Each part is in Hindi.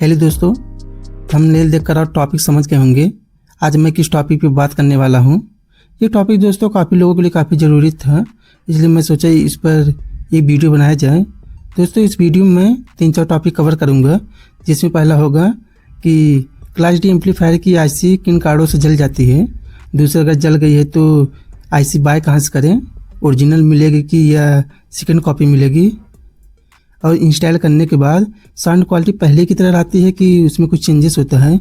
हेलो दोस्तों, थंबनेल देखकर आप टॉपिक समझ गए होंगे। आज मैं किस टॉपिक पे बात करने वाला हूँ। ये टॉपिक दोस्तों काफ़ी लोगों के लिए काफ़ी ज़रूरी था, इसलिए मैं सोचा इस पर एक वीडियो बनाया जाए। दोस्तों इस वीडियो में 3-4 टॉपिक कवर करूँगा, जिसमें पहला होगा कि क्लास डी एम्पलीफायर की आईसी किन कार्डों से जल जाती है। दूसरा, अगर जल गई है तो आईसी बाय कहाँ से करें, ओरिजिनल मिलेगी कि या सेकेंड कॉपी मिलेगी। और इंस्टॉल करने के बाद साउंड क्वालिटी पहले की तरह आती है कि उसमें कुछ चेंजेस होता है।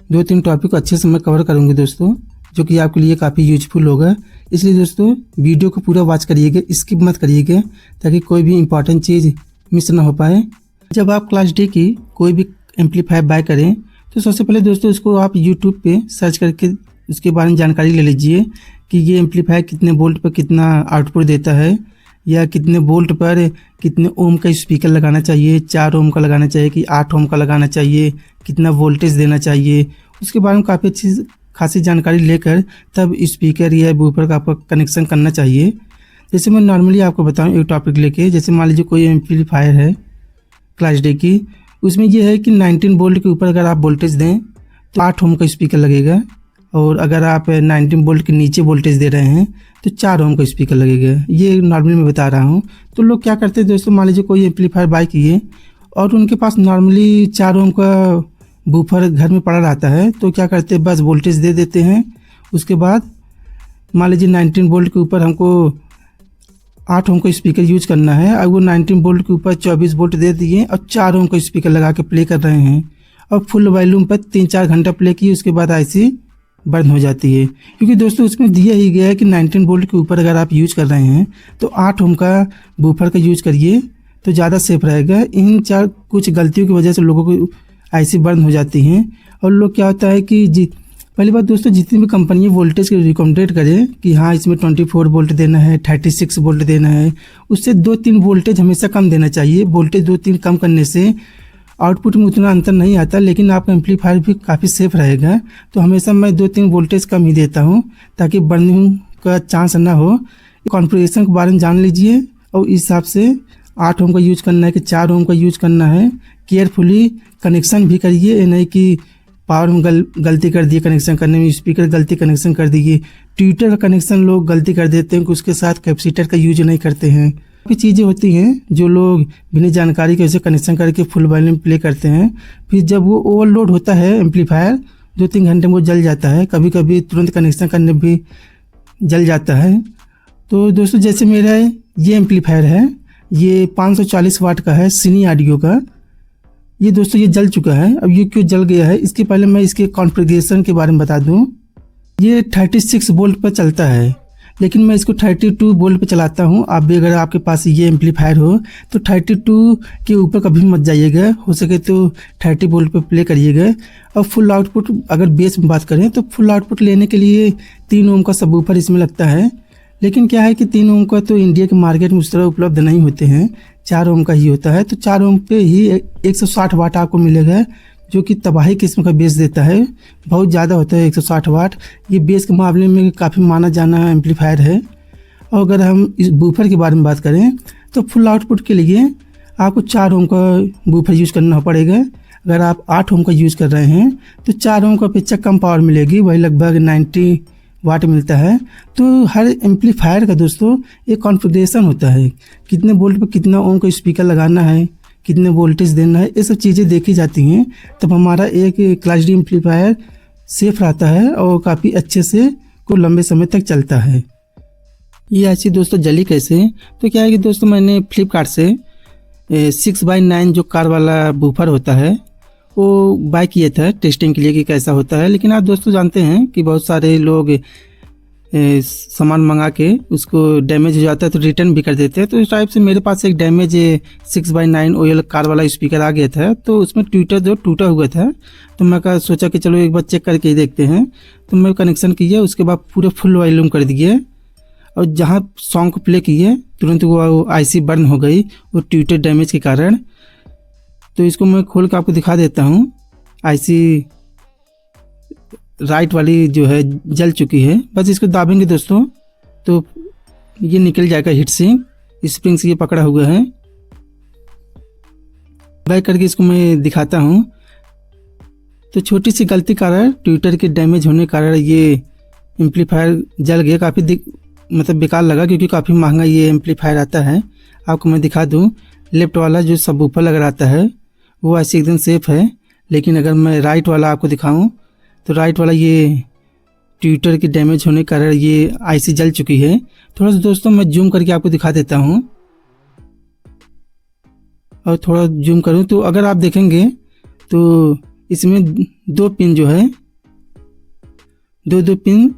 2-3 टॉपिक अच्छे से मैं कवर करूँगी दोस्तों, जो कि आपके लिए काफ़ी यूजफुल होगा। इसलिए दोस्तों वीडियो को पूरा वॉच करिएगा, स्किप मत करिएगा, ताकि कोई भी इंपॉर्टेंट चीज़ मिस ना हो पाए। जब आप क्लास डी की कोई भी एम्पलीफायर बाय करें तो सबसे पहले दोस्तों इसको आप यूट्यूब पे सर्च करके उसके बारे में जानकारी ले लीजिए कि ये एम्पलीफायर कितने वोल्ट पर कितना आउटपुट देता है, या कितने वोल्ट पर कितने ओम का स्पीकर लगाना चाहिए, 4 ओम का लगाना चाहिए कि 8 ओम का लगाना चाहिए, कितना वोल्टेज देना चाहिए। उसके बारे में काफ़ी अच्छी खासी जानकारी लेकर तब स्पीकर या वूफर का आपको कनेक्शन करना चाहिए। जैसे मैं नॉर्मली आपको बताऊं एक टॉपिक लेके, जैसे मान लीजिए कोई एम्पलीफायर है क्लास डी की, उसमें यह है कि 19 वोल्ट के ऊपर अगर आप वोल्टेज दें तो 8 ओम का स्पीकर लगेगा, और अगर आप 19 वोल्ट के नीचे वोल्टेज दे रहे हैं तो 4 ओम का स्पीकर लगेगा। ये नॉर्मली मैं बता रहा हूँ। तो लोग क्या करते हैं दोस्तों, मान लीजिए कोई एम्पलीफायर बाय किए और उनके पास नॉर्मली 4 ओम का बूफर घर में पड़ा रहता है, तो क्या करते हैं बस वोल्टेज दे देते हैं। उसके बाद मान लीजिए 19 वोल्ट के ऊपर हमको 8 ओम का स्पीकर यूज करना है, और वो 19 वोल्ट के ऊपर 24 वोल्ट दे दिए और 4 ओम का स्पीकर लगा के प्ले कर रहे हैं, और फुल वॉल्यूम पर 3-4 घंटा प्ले किए। उसके बाद आईसी बंद हो जाती है, क्योंकि दोस्तों उसमें दिया ही गया है कि 19 वोल्ट के ऊपर अगर आप यूज कर रहे हैं तो 8 ओम का बूफर का यूज करिए तो ज़्यादा सेफ रहेगा। इन 4 कुछ गलतियों की वजह से लोगों को आईसी बंद हो जाती हैं। और लोग क्या होता है कि पहली बात दोस्तों, जितनी भी कंपनी वोल्टेज की रिकमेंडेड करे कि हाँ इसमें 24 वोल्ट देना है, 36 वोल्ट देना है, उससे 2-3 वोल्टेज हमेशा कम देना चाहिए। वोल्टेज 2-3 कम करने से आउटपुट में उतना अंतर नहीं आता, लेकिन आपका एम्पलीफायर भी काफ़ी सेफ रहेगा। तो हमेशा मैं 2-3 वोल्टेज कम ही देता हूँ, ताकि बर्निंग का चांस ना हो। कॉन्फ़िगरेशन के बारे में जान लीजिए, और इस हिसाब से 8 ओम का यूज करना है कि 4 ओम का यूज करना है। केयरफुली कनेक्शन भी करिए, ये नहीं कि पावर में गलती कर दिए कनेक्शन करने में, स्पीकर गलती कनेक्शन कर दिए। ट्विटर का कनेक्शन लोग गलती कर देते हैं कि उसके साथ कैपेसिटर का यूज नहीं करते हैं। काफ़ी चीज़ें होती हैं जो लोग बिना जानकारी के उसे कनेक्शन करके फुल वॉल्यूम प्ले करते हैं। फिर जब वो ओवरलोड होता है एम्पलीफायर, 2-3 घंटे में वो जल जाता है, कभी कभी तुरंत कनेक्शन करने भी जल जाता है। तो दोस्तों जैसे मेरा ये एम्पलीफायर है, ये 540 वाट का है, सिनी ऑडियो का। ये दोस्तों ये जल चुका है। अब ये क्यों जल गया है, इसके पहले मैं इसके कॉन्फ़िगरेशन के बारे में बता दूं। ये 36 वोल्ट पर चलता है, लेकिन मैं इसको 32 वोल्ट पे चलाता हूँ। आप भी अगर आपके पास ये एम्पलीफायर हो तो 32 के ऊपर कभी मत जाइएगा, हो सके तो 30 वोल्ट पे प्ले करिएगा। और फुल आउटपुट अगर बेस में बात करें तो फुल आउटपुट लेने के लिए 3 ओम का सबवूफर इसमें लगता है। लेकिन क्या है कि 3 ओम का तो इंडिया के मार्केट में उस तरह उपलब्ध नहीं होते हैं, 4 ओम का ही होता है। तो 4 ओम पे ही 160 वाट आपको मिलेगा, जो कि तबाही किस्म का बेस देता है। बहुत ज़्यादा होता है 160 वाट। ये बेस के मामले में काफ़ी माना जाना एम्पलीफायर है। और अगर हम इस बूफर के बारे में बात करें तो फुल आउटपुट के लिए आपको 4 ओम का बूफर यूज़ करना पड़ेगा। अगर आप 8 ओम का यूज़ कर रहे हैं तो 4 ओम का अपेक्षा कम पावर मिलेगी, वही लगभग 90 वाट मिलता है। तो हर एम्पलीफायर का दोस्तों एक कॉन्फ़िगरेशन होता है, कितने वोल्ट पर कितना ओम का स्पीकर लगाना है, कितने वोल्टेज देना है, ये सब चीज़ें देखी जाती हैं। तब हमारा एक क्लास डी एम्पलीफायर सेफ रहता है और काफ़ी अच्छे से को लंबे समय तक चलता है। ये ऐसी दोस्तों जली कैसे, तो क्या है कि दोस्तों मैंने फ्लिपकार्ट से 6x9 जो कार वाला बूफर होता है वो बाय किया था टेस्टिंग के लिए कि कैसा होता है। लेकिन आप दोस्तों जानते हैं कि बहुत सारे लोग सामान मंगा के उसको डैमेज हो जाता है तो रिटर्न भी कर देते हैं। तो इस टाइप से मेरे पास एक डैमेज 6x9 ओएल कार वाला स्पीकर आ गया था, तो उसमें ट्विटर जो टूटा हुआ था, तो मैं सोचा कि चलो एक बार चेक करके ही देखते हैं। तो मैं कनेक्शन किया, उसके बाद पूरे फुल वॉल्यूम कर दिए, और जहाँ सॉन्ग को प्ले किए तुरंत वो आईसी बर्न हो गई वो ट्विटर डैमेज के कारण। तो इसको मैं खोल के आपको दिखा देता हूँ। आईसी राइट वाली जो है जल चुकी है। बस इसको दाबेंगे दोस्तों तो ये निकल जाएगा हीट सिंक, स्प्रिंग से ये पकड़ा हुआ है। बैक करके इसको मैं दिखाता हूँ। तो छोटी सी गलती कारण ट्विटर के डैमेज होने के कारण ये एम्पलीफायर जल गया। काफ़ी मतलब बेकार लगा, क्योंकि काफ़ी महंगा ये एम्पलीफायर आता है। आपको मैं दिखा दूँ, लेफ्ट वाला जो सबवूफर लगा रहता है वो ऐसे एकदम सेफ है, लेकिन अगर मैं राइट वाला आपको दिखाऊं तो राइट वाला ये ट्विटर के डैमेज होने के कारण ये आईसी जल चुकी है। थोड़ा सा दोस्तों मैं जूम करके आपको दिखा देता हूं, और थोड़ा जूम करूं तो अगर आप देखेंगे तो इसमें दो पिन जो है, दो पिन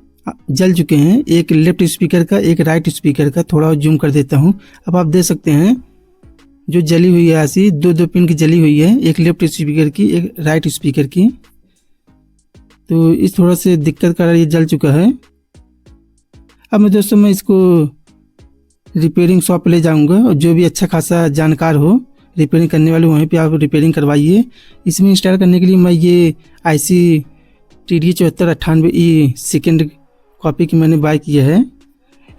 जल चुके हैं, एक लेफ्ट स्पीकर का एक राइट स्पीकर का। थोड़ा जूम कर देता हूं, अब आप देख सकते हैं जो जली हुई है ऐसी दो पिन की जली हुई है, एक लेफ्ट स्पीकर की एक राइट स्पीकर की। तो इस थोड़ा से दिक्कत कारण ये जल चुका है। अब मैं इसको रिपेयरिंग शॉप पे ले जाऊंगा, और जो भी अच्छा खासा जानकार हो रिपेयरिंग करने वाले वहीं पे आप रिपेयरिंग करवाइए। इसमें इंस्टॉल करने के लिए मैं ये IC TD7498E सेकेंड कॉपी की मैंने बाय किया है।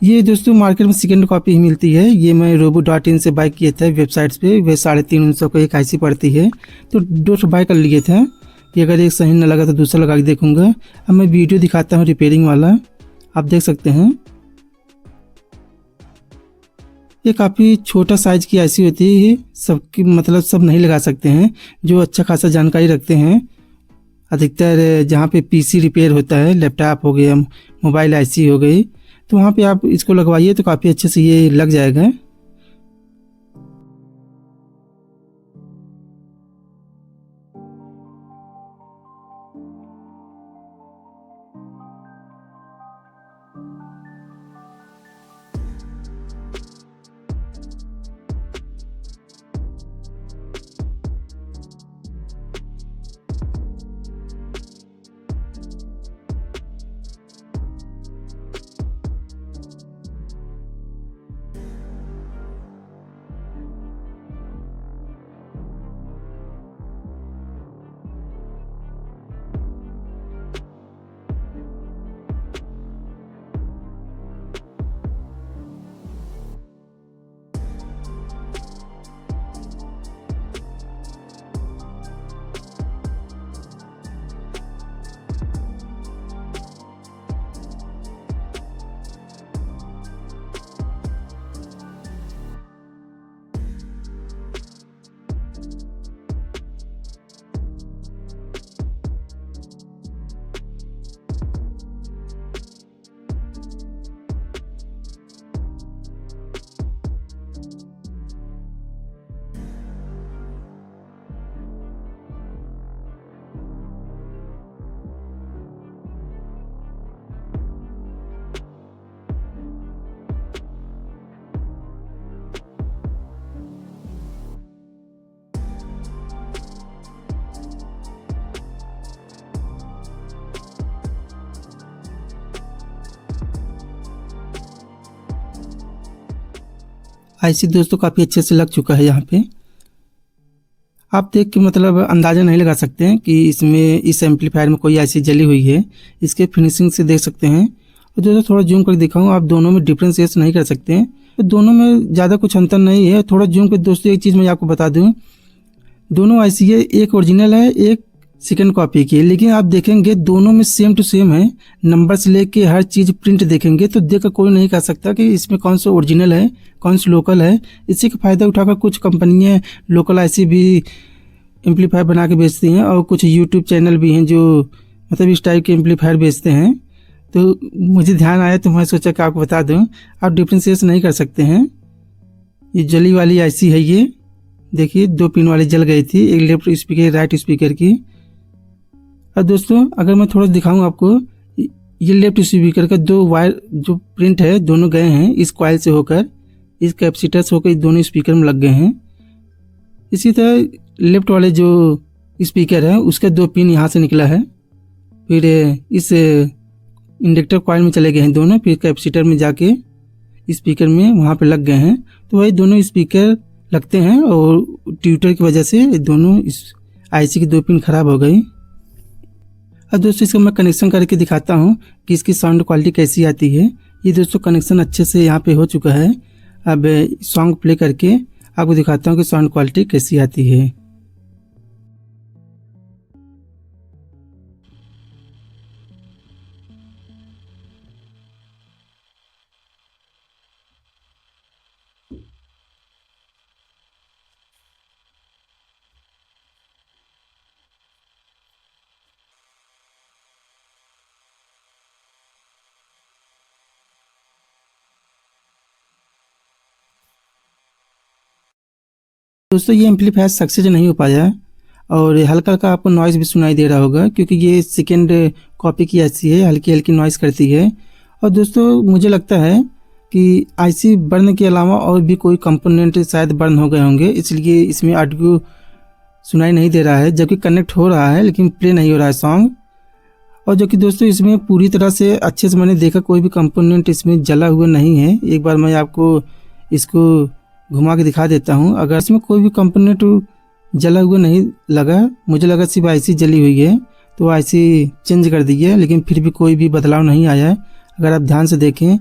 ये दोस्तों मार्केट में सेकेंड कॉपी ही मिलती है। ये मैं robo.in से बाय किया था वेबसाइट्स पे। वे 350 को एक IC पड़ती है, तो 2 बाय कर लिए थे कि अगर एक सही न लगा तो दूसरा लगा के देखूंगा। अब मैं वीडियो दिखाता हूँ रिपेयरिंग वाला, आप देख सकते हैं। ये काफ़ी छोटा साइज की IC होती है, ये सबकी मतलब सब नहीं लगा सकते हैं। जो अच्छा खासा जानकारी रखते हैं, अधिकतर जहाँ पे PC रिपेयर होता है, लैपटॉप हो गया, मोबाइल IC हो गई, तो वहाँ पे आप इसको लगवाइए तो काफ़ी अच्छे से ये लग जाएगा। IC दोस्तों काफ़ी अच्छे से लग चुका है। यहाँ पे आप देख के मतलब अंदाज़ा नहीं लगा सकते हैं कि इसमें इस एम्पलीफायर में कोई IC जली हुई है। इसके फिनिशिंग से देख सकते हैं। और दोस्तों थोड़ा जूम कर दिखाऊँ, आप दोनों में डिफ्रेंशिएट नहीं कर सकते हैं, तो दोनों में ज़्यादा कुछ अंतर नहीं है। थोड़ा जूम कर दोस्तों एक चीज़ मैं आपको बता दूँ, दोनों IC है, एक ओरिजिनल है एक सेकेंड कॉपी की, लेकिन आप देखेंगे दोनों में सेम टू सेम है। नंबर से लेके हर चीज़ प्रिंट देखेंगे तो देख कर कोई नहीं कह सकता कि इसमें कौन सा ओरिजिनल है कौन सा लोकल है। इसी का फ़ायदा उठाकर कुछ कंपनियां लोकल IC भी एम्पलीफायर बना के बेचती हैं, और कुछ यूट्यूब चैनल भी हैं जो मतलब इस टाइप के एम्पलीफायर बेचते हैं। तो मुझे ध्यान आया तो मैं सोचा कि आपको बता दूँ, आप डिफ्रेंशिएट नहीं कर सकते हैं। ये जली वाली IC है, ये देखिए 2 पिन वाली जल गई थी, एक लेफ्ट स्पीकर राइट स्पीकर की। और दोस्तों अगर मैं थोड़ा दिखाऊं आपको, ये लेफ्ट स्पीकर का 2 वायर जो प्रिंट है दोनों गए हैं इस कॉइल से होकर, इस कैपेसिटर से होकर दोनों स्पीकर में लग गए हैं। इसी तरह लेफ्ट वाले जो स्पीकर है उसका 2 पिन यहाँ से निकला है, फिर इस इंडक्टर कॉइल में चले गए हैं दोनों, फिर कैपेसिटर में जाके स्पीकर में वहाँ पे लग गए हैं। तो वही दोनों स्पीकर लगते हैं, और ट्विटर की वजह से दोनों इस IC की 2 पिन खराब हो गई। अब दोस्तों इसका मैं कनेक्शन करके दिखाता हूँ कि इसकी साउंड क्वालिटी कैसी आती है। ये दोस्तों कनेक्शन अच्छे से यहाँ पे हो चुका है। अब सॉन्ग प्ले करके आपको दिखाता हूँ कि साउंड क्वालिटी कैसी आती है। दोस्तों ये एम्पलीफायर सक्सेस नहीं हो पाया और हल्का हल्का आपको नॉइज़ भी सुनाई दे रहा होगा, क्योंकि ये सेकेंड कॉपी की ऐसी है, हल्की हल्की नॉइज़ करती है। और दोस्तों मुझे लगता है कि आईसी बर्न के अलावा और भी कोई कंपोनेंट शायद बर्न हो गए होंगे, इसलिए इसमें ऑडियो सुनाई नहीं दे रहा है, जबकि कनेक्ट हो रहा है लेकिन प्ले नहीं हो रहा है सॉन्ग। और जो कि दोस्तों इसमें पूरी तरह से अच्छे से मैंने देखा कोई भी कंपोनेंट इसमें जला हुआ नहीं है। एक बार मैं आपको इसको घुमा के दिखा देता हूं। अगर इसमें कोई भी कंपोनेंट जला हुआ नहीं लगा, मुझे लगा सिर्फ आईसी जली हुई है, तो आईसी चेंज कर दी है, लेकिन फिर भी कोई भी बदलाव नहीं आया है। अगर आप ध्यान से देखें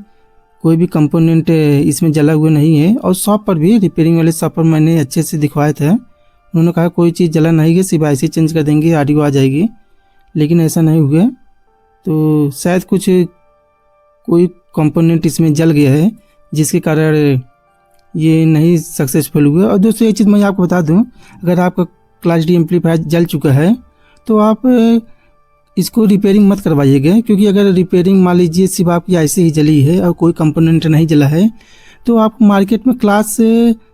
कोई भी कंपोनेंट इसमें जला हुआ नहीं है। और शॉप पर भी, रिपेयरिंग वाले शॉप पर मैंने अच्छे से दिखवाया था, उन्होंने कहा कोई चीज़ जला नहीं है, सिर्फ आईसी चेंज कर देंगे ऑडियो आ जाएगी, लेकिन ऐसा नहीं हुआ। तो शायद कुछ कोई कंपोनेंट इसमें जल गया है जिसके कारण ये नहीं सक्सेसफुल हुआ। और दोस्तों एक चीज़ मैं आपको बता दूं, अगर आपका क्लास डी एम्पलीफायर जल चुका है तो आप इसको रिपेयरिंग मत करवाइएगा, क्योंकि अगर रिपेयरिंग मान लीजिए सिर्फ आपकी आईसी ही जली है और कोई कंपोनेंट नहीं जला है, तो आपको मार्केट में क्लास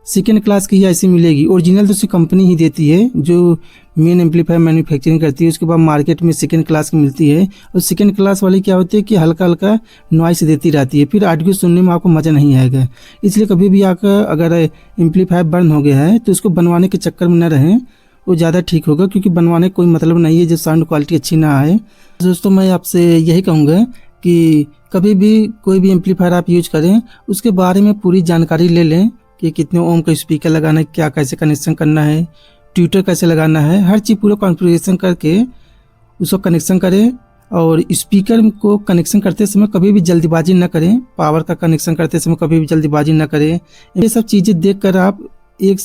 सेकेंड क्लास की ही आईसी मिलेगी। ओरिजिनल तो सिर्फ कंपनी ही देती है जो मेन एम्पलीफायर मैन्युफैक्चरिंग करती है, उसके बाद मार्केट में सेकेंड क्लास की मिलती है। और सेकेंड क्लास वाली क्या होती है कि हल्का हल्का नॉइस देती रहती है, फिर ऑडियो सुनने में आपको मज़ा नहीं आएगा। इसलिए कभी भी आकर अगर एम्पलीफायर बर्न हो गया है तो उसको बनवाने के चक्कर में न रहें, वो ज़्यादा ठीक होगा, क्योंकि बनवाने का कोई मतलब नहीं है जो साउंड क्वालिटी अच्छी ना आए। दोस्तों मैं आपसे यही कहूँगा कि कभी भी कोई भी एम्पलीफायर आप यूज करें उसके बारे में पूरी जानकारी ले लें कि कितने ओम का स्पीकर लगाना है, क्या कैसे कनेक्शन करना है, ट्विटर कैसे लगाना है, हर चीज़ पूरा कॉन्फ़िगरेशन करके उसको कनेक्शन करें। और स्पीकर को कनेक्शन करते समय कभी भी जल्दीबाजी ना करें, पावर का कनेक्शन करते समय कभी भी जल्दीबाजी ना करें। ये सब चीज़ें देखकर आप एक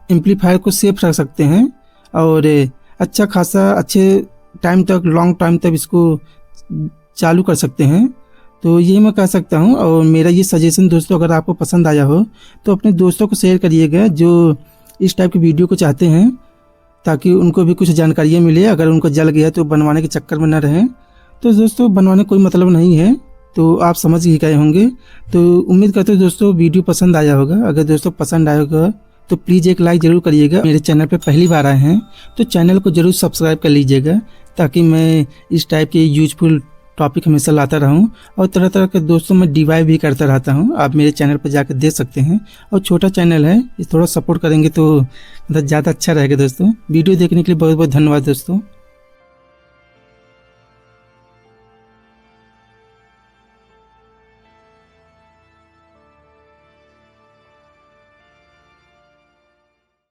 एम्पलीफायर को सेफ रख सकते हैं और अच्छा खासा अच्छे टाइम तक, लॉन्ग टाइम तक इसको चालू कर सकते हैं। तो ये मैं कह सकता हूँ। और मेरा ये सजेशन दोस्तों अगर आपको पसंद आया हो तो अपने दोस्तों को शेयर करिएगा जो इस टाइप की वीडियो को चाहते हैं, ताकि उनको भी कुछ जानकारियाँ मिले। अगर उनको जल गया तो बनवाने के चक्कर में न रहें। तो दोस्तों बनवाने कोई मतलब नहीं है, तो आप समझ ही गए होंगे। तो उम्मीद करते हो दोस्तों वीडियो पसंद आया होगा। अगर दोस्तों पसंद आया होगा तो प्लीज़ एक लाइक ज़रूर करिएगा। मेरे चैनल पे पहली बार आए हैं तो चैनल को ज़रूर सब्सक्राइब कर लीजिएगा, ताकि मैं इस टाइप के यूजफुल टॉपिक हमेशा लाता रहूं। और तरह तरह के दोस्तों मैं डीआईवाई भी करता रहता हूं, आप मेरे चैनल पर जाकर देख सकते हैं। और छोटा चैनल है, थोड़ा सपोर्ट करेंगे तो मतलब ज़्यादा अच्छा रहेगा दोस्तों। वीडियो देखने के लिए बहुत बहुत धन्यवाद दोस्तों।